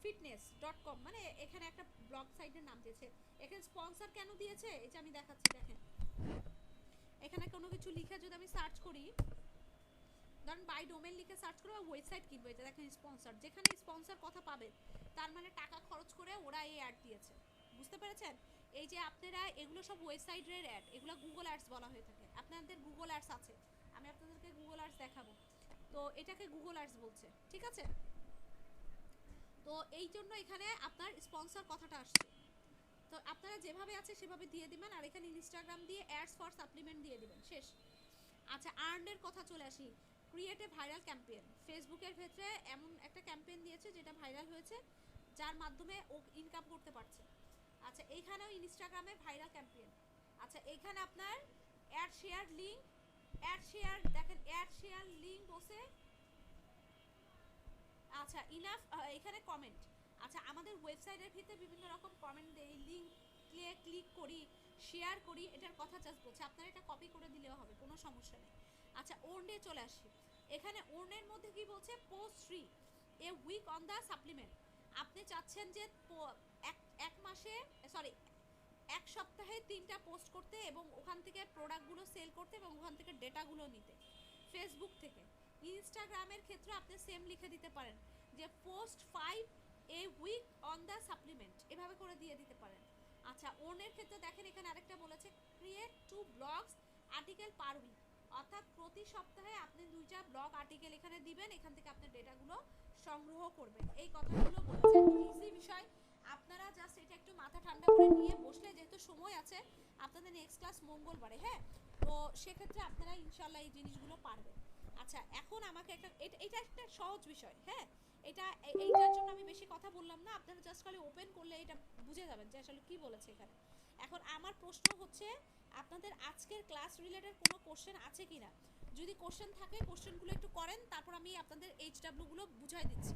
fitness.com, মানে এখানে একটা ব্লগ সাইটের নাম দিয়েছে। এখানে স্পন্সর কেন দিয়েছে এই যে আমি দেখাচ্ছি। দেখেন এখানে কোনো কিছু লিখে যদি আমি সার্চ করি, ধরুন বাই ডোমেন লিখে সার্চ করে ওয়েবসাইট কিনবো, এটা দেখেন স্পন্সর। যেখানে স্পন্সর কথা পাবেন তার মানে টাকা খরচ করে ওরা এই অ্যাড দিয়েছে। বুঝতে পেরেছেন? এই যে আপনারা এগুলো সব ওয়েবসাইটের অ্যাড, এগুলো গুগল অ্যাডস বলা হয়ে থাকে। আপনাদের গুগল অ্যাডস আছে, আমি আপনাদেরকে গুগল অ্যাডস দেখাবো। তো এটাকে গুগল অ্যাডস বলছে, ঠিক আছে? তো এই জন্য এখানে আপনার স্পন্সর কথাটা আসছে। তো আপনারা যেভাবে আছে সেভাবে দিয়ে দিবেন। আর এখানে ইনস্টাগ্রাম দিয়ে অ্যাডস ফর সাপ্লিমেন্ট দিয়ে দিবেন, শেষ। আচ্ছা, আর্নের কথা চলে আসি। ক্রিয়েট এ ভাইরাল ক্যাম্পেইন, ফেসবুকের ক্ষেত্রে এমন একটা ক্যাম্পেইন দিয়েছে যেটা ভাইরাল হয়েছে, যার মাধ্যমে ও ইনকাম করতে পারছে। আচ্ছা, এইখানেও ইনস্টাগ্রামে ভাইরাল ক্যাম্পেইন। আচ্ছা, এইখানে আপনার ad share link, ad share দেখেন, অ্যাড শেয়ার লিঙ্ক বসে। আচ্ছা, ইনাফ, এখানে কমেন্ট। আচ্ছা, আমাদের ওয়েবসাইটের ভিতরে বিভিন্ন রকম কমেন্ট দেই, লিঙ্ক ক্লিক করি, শেয়ার করি, এটার কথা জাস্ট বলছে। আপনারা এটা কপি করে দিলেও হবে, কোনো সমস্যা নেই। আচ্ছা, ওর্নে চলে আসি। এখানে ওর্নের মধ্যে কি বলছে? Post 3 a week on the supplement. আপনি চাচ্ছেন যে এক মাসে, সরি, এক সপ্তাহে 3টা পোস্ট করতে এবং ওখান থেকে প্রোডাক্টগুলো সেল করতে এবং ওখান থেকে ডেটাগুলো নিতে ফেসবুক থেকে। ইনস্টাগ্রামের ক্ষেত্রে আপনি সেম লিখে দিতে পারেন যে post 5 a week on the supplement, এভাবে করে দিয়ে দিতে পারেন। আচ্ছা, ওনের ক্ষেত্রে দেখেন এখানে আরেকটা বলেছে create 2 blogs article per week, অর্থাৎ প্রতি সপ্তাহে আপনি 2টা ব্লগ আর্টিকেল এখানে দিবেন, এখান থেকে আপনি ডেটাগুলো সংগ্রহ করবেন। এই কথাগুলো বলেছে, ইজি বিষয়। আপনারা জাস্ট এটা একটু মাথা ঠান্ডা করে নিয়ে বসলে, যেহেতু সময় আছে আপনাদের নেক্সট ক্লাস মঙ্গলবারে, হ্যাঁ, তো সেক্ষেত্রে আপনারা ইনশাল্লাহ এই জিনিসগুলো পারবেন। আচ্ছা, এখন আমাকে এটা একটা সহজ বিষয়, হ্যাঁ, এইটার জন্য আমি বেশি কথা বললাম না। আপনারা জাস্ট খালি ওপেন করলে এটা বুঝে যাবেন যে আসলে কি বলেছে এখানে। এখন আমার প্রশ্ন হচ্ছে আপনাদের আজকের ক্লাস রিলেটেড কোনো কোশ্চেন আছে কিনা? যদি কোশ্চেন থাকে কোশ্চেনগুলো একটু করেন, তারপর আমি আপনাদের HW গুলো বুঝাই দিচ্ছি।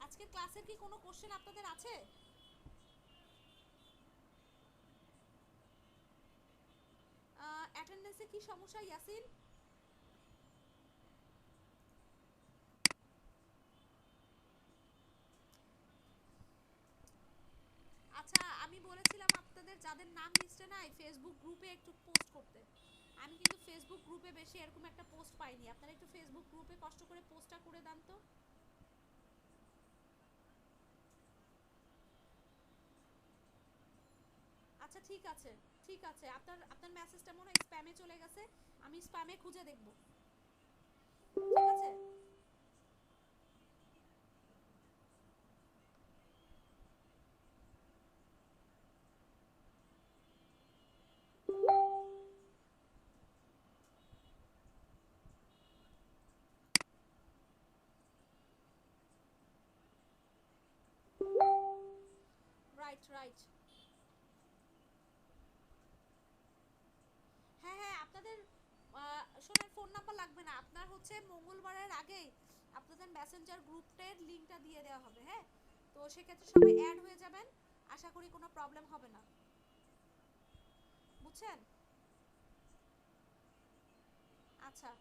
আজকের ক্লাসের কি কোনো কোশ্চেন আপনাদের আছে? অ্যাটেন্ডেন্সে কি সমস্যা ইয়াসিন? আচ্ছা, আমি বলেছিলাম আপনাদের যাদের নাম লিস্টে নাই ফেসবুক গ্রুপে একটু পোস্ট করতে। আমি কিন্তু ফেসবুক গ্রুপে বেশি এরকম একটা পোস্ট পাইনি। আপনারা একটু ফেসবুক গ্রুপে কষ্ট করে পোস্টটা করে দেন তো। আচ্ছা, ঠিক আছে, ঠিক আছে। আপনার মেসেজটা মনে হয় স্প্যামে চলে গেছে, আমি স্প্যামে খুঁজে দেখব। ঠিক আছে। Right right. হ্যাঁ হ্যাঁ, আপনাদের শোনেন, ফোন নাম্বার লাগবে না, আপনার হচ্ছে মঙ্গলবারের আগেই আপনাদের মেসেঞ্জার গ্রুপের লিঙ্কটা দিয়ে দেওয়া হবে। হ্যাঁ, তো সেক্ষেত্রে সবাই অ্যাড হয়ে যাবেন, আশা করি কোনো প্রবলেম হবে না, বুঝছেন? আচ্ছা,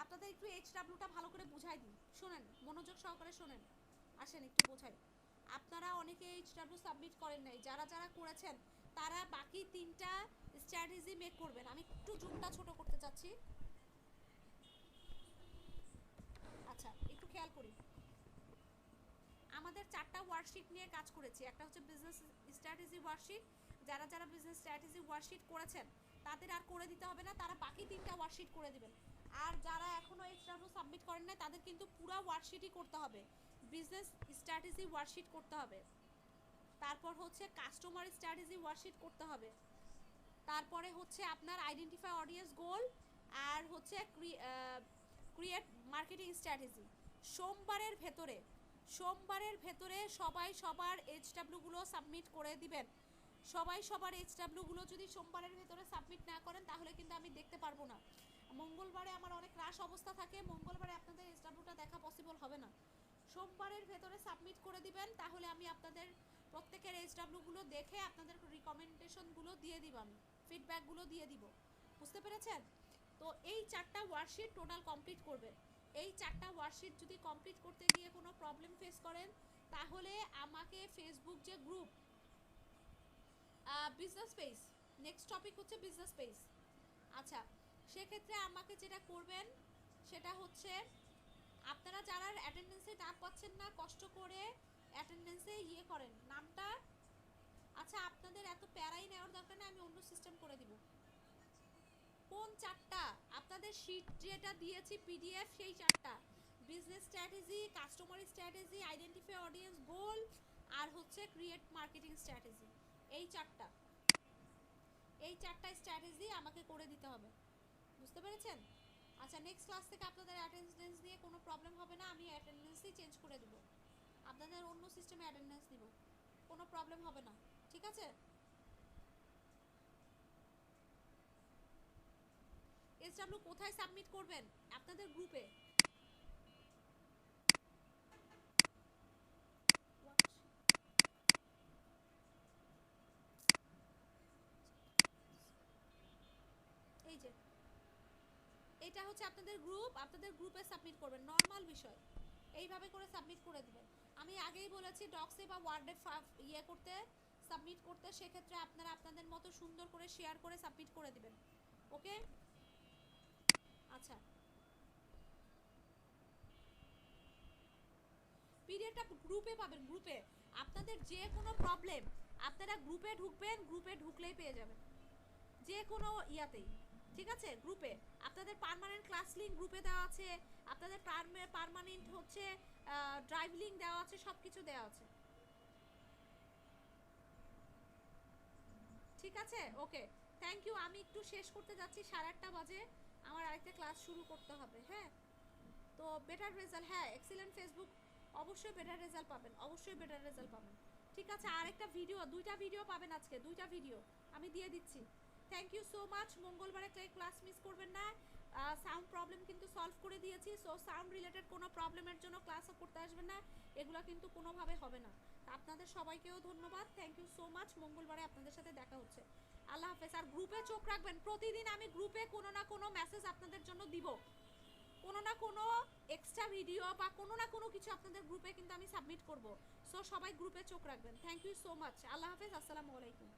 আপনাদের একটু এইচডাব্লিউটা ভালো করে বুঝাই দিই, শোনেন, মনোযোগ সহকারে শোনেন, আসেন একটু বোঝাই। আপনারা অনেকে এইচডাব্লিউ সাবমিট করেন নাই, যারা যারা করেছেন তারা বাকি তিনটা স্ট্র্যাটেজি মেক করবেন। আমি একটু জুমটা ছোট করতে চাচ্ছি। আচ্ছা, একটু খেয়াল করি, আমাদের চারটা ওয়ার্কশিট নিয়ে কাজ করেছি। একটা হচ্ছে বিজনেস স্ট্র্যাটেজি ওয়ার্কশিট, যারা যারা বিজনেস স্ট্র্যাটেজি ওয়ার্কশিট করেছেন তাদের আর করে দিতে হবে না, তারা বাকি তিনটা ওয়ার্কশিট করে দিবেন। আর যারা এখনো এইচডাব্লিউ সাবমিট করেন না তাদের কিন্তু পুরো ওয়ার্কশিটই করতে হবে, বিজনেস স্ট্র্যাটেজি ওয়ার্কশিট করতে হবে, তারপর হচ্ছে কাস্টমার স্ট্র্যাটেজি ওয়ার্কশিট করতে হবে, তারপরে হচ্ছে আপনার আইডেন্টিফাই অডিয়েন্স গোল, আর হচ্ছে ক্রিয়েট মার্কেটিং স্ট্র্যাটেজি। সোমবারের ভেতরে, সোমবারের ভেতরে সবাই সবার এইচডাব্লিউগুলো সাবমিট করে দিবেন। সবাই সবার এইচডাব্লিউগুলো যদি সোমবারের ভেতরে সাবমিট না করেন তাহলে কিন্তু আমি দেখতে পারবো না। মঙ্গলবারে আমার অনেক রাশ অবস্থা থাকে, মঙ্গলবারে আপনাদের এইচডাব্লিউটা দেখা পসিবল হবে না। সোমবারের ভেতরে সাবমিট করে দিবেন, তাহলে আমি আপনাদের প্রত্যেকের এইচডাব্লিউগুলো দেখে আপনাদের রিকমেন্ডেশনগুলো দিয়ে দিব, আমি ফিডব্যাকগুলো দিয়ে দিব, বুঝতে পেরেছেন? তো এই চারটা ওয়ার্কশিট টোটাল কমপ্লিট করবেন। এই চারটা ওয়ার্কশিট যদি কমপ্লিট করতে গিয়ে কোনো প্রবলেম ফেস করেন তাহলে আমাকে ফেসবুক যে group business page, next topic হচ্ছে বিজনেস পেজ। আচ্ছা, সেক্ষেত্রে আমাকে যেটা করবেন সেটা হচ্ছে, আপনারা যারা অ্যাটেন্ডেন্সে নাম পাচ্ছেন না কষ্ট করে অ্যাটেন্ডেন্সে ইয়ে করেন নামটা। আচ্ছা, আপনাদের এত প্যারাই নেওয়ার দরকার নেই, আমি অন্য সিস্টেম করে দিব। কোন চারটা? আপনাদের শীট যেটা দিয়েছি পিডিএফ, সেই চারটা, business strategy, customer strategy, identify audience goal, আর হচ্ছে ক্রিয়েট মার্কেটিং স্ট্র্যাটেজি। এই চারটা, এই চারটা স্ট্র্যাটেজি আমাকে করে দিতে হবে, বুঝতে পেরেছেন? আচ্ছা, নেক্সট ক্লাস থেকে আপনাদের অ্যাটেন্ডেন্স নিয়ে কোনো প্রবলেম হবে না, আমি অ্যাটেন্ডেন্সই চেঞ্জ করে দেব, আপনাদের অন্য সিস্টেমে অ্যাটেন্ডেন্স দিব, কোনো প্রবলেম হবে না, ঠিক আছে? এসডব্লিউ কোথায় সাবমিট করবেন? আপনাদের গ্রুপে। এই যে এটা হচ্ছে আপনাদের গ্রুপ, আপনাদের গ্রুপে সাবমিট করবেন, নর্মাল বিষয়, এইভাবে করে সাবমিট করে দিবেন। আমি আগেই বলেছি ডক্সে বা ওয়ার্ডে ইয়ে করতে, সাবমিট করতে, সেক্ষেত্রে আপনারা আপনাদের মতো সুন্দর করে শেয়ার করে সাবমিট করে দিবেন, ওকে? আচ্ছা, পিডিএফটা গ্রুপে পাবেন, গ্রুপে। আপনাদের যে কোনো প্রবলেম আপনারা গ্রুপে ঢুকবেন, গ্রুপে ঢুকলেই পেয়ে যাবেন, যে কোনো ইয়াতেই, ঠিক আছে? গ্রুপে আপনাদের পার্মানেন্ট ক্লাস লিংক গ্রুপে দেওয়া আছে, আপনাদের পার্মানেন্ট হচ্ছে ড্রাইভ লিংক দেওয়া আছে, সব কিছু দেওয়া আছে, ঠিক আছে? ওকে, থ্যাংক ইউ। আমি একটু শেষ করতে যাচ্ছি, 8:30 বাজে, আমার আরেকটা ক্লাস শুরু করতে হবে। হ্যাঁ, তো বেটার রেজাল্ট, হ্যাঁ এক্সিলেন্ট ফেসবুক, অবশ্যই বেটার রেজাল্ট পাবেন, অবশ্যই বেটার রেজাল্ট পাবেন, ঠিক আছে? আরেকটা ভিডিও, দুইটা ভিডিও পাবেন আজকে, দুইটা ভিডিও আমি দিয়ে দিচ্ছি। Thank you so much. মঙ্গলবারে ক্লাস মিস করবেন না, সাউন্ড প্রবলেম কিন্তু সলভ করে দিয়েছি, সো সাউন্ড রিলেটেড কোনো প্রবলেমের জন্য ক্লাসও করতে আসবেন না, এগুলো কিন্তু কোনোভাবে হবে না। আপনাদের সবাইকেও ধন্যবাদ, থ্যাংক ইউ সো মাচ। মঙ্গলবারে আপনাদের সাথে দেখা হচ্ছে, আল্লাহ হাফেজ। আর গ্রুপে চোখ রাখবেন, প্রতিদিন আমি গ্রুপে কোনো না কোনো মেসেজ আপনাদের জন্য দিব, কোনো না কোনো এক্সট্রা ভিডিও বা কোনো না কোনো কিছু আপনাদের গ্রুপে কিন্তু আমি সাবমিট করব, সো সবাই গ্রুপে চোখ রাখবেন। থ্যাংক ইউ সো মাচ, আল্লাহ হাফেজ, আসসালামু আলাইকুম।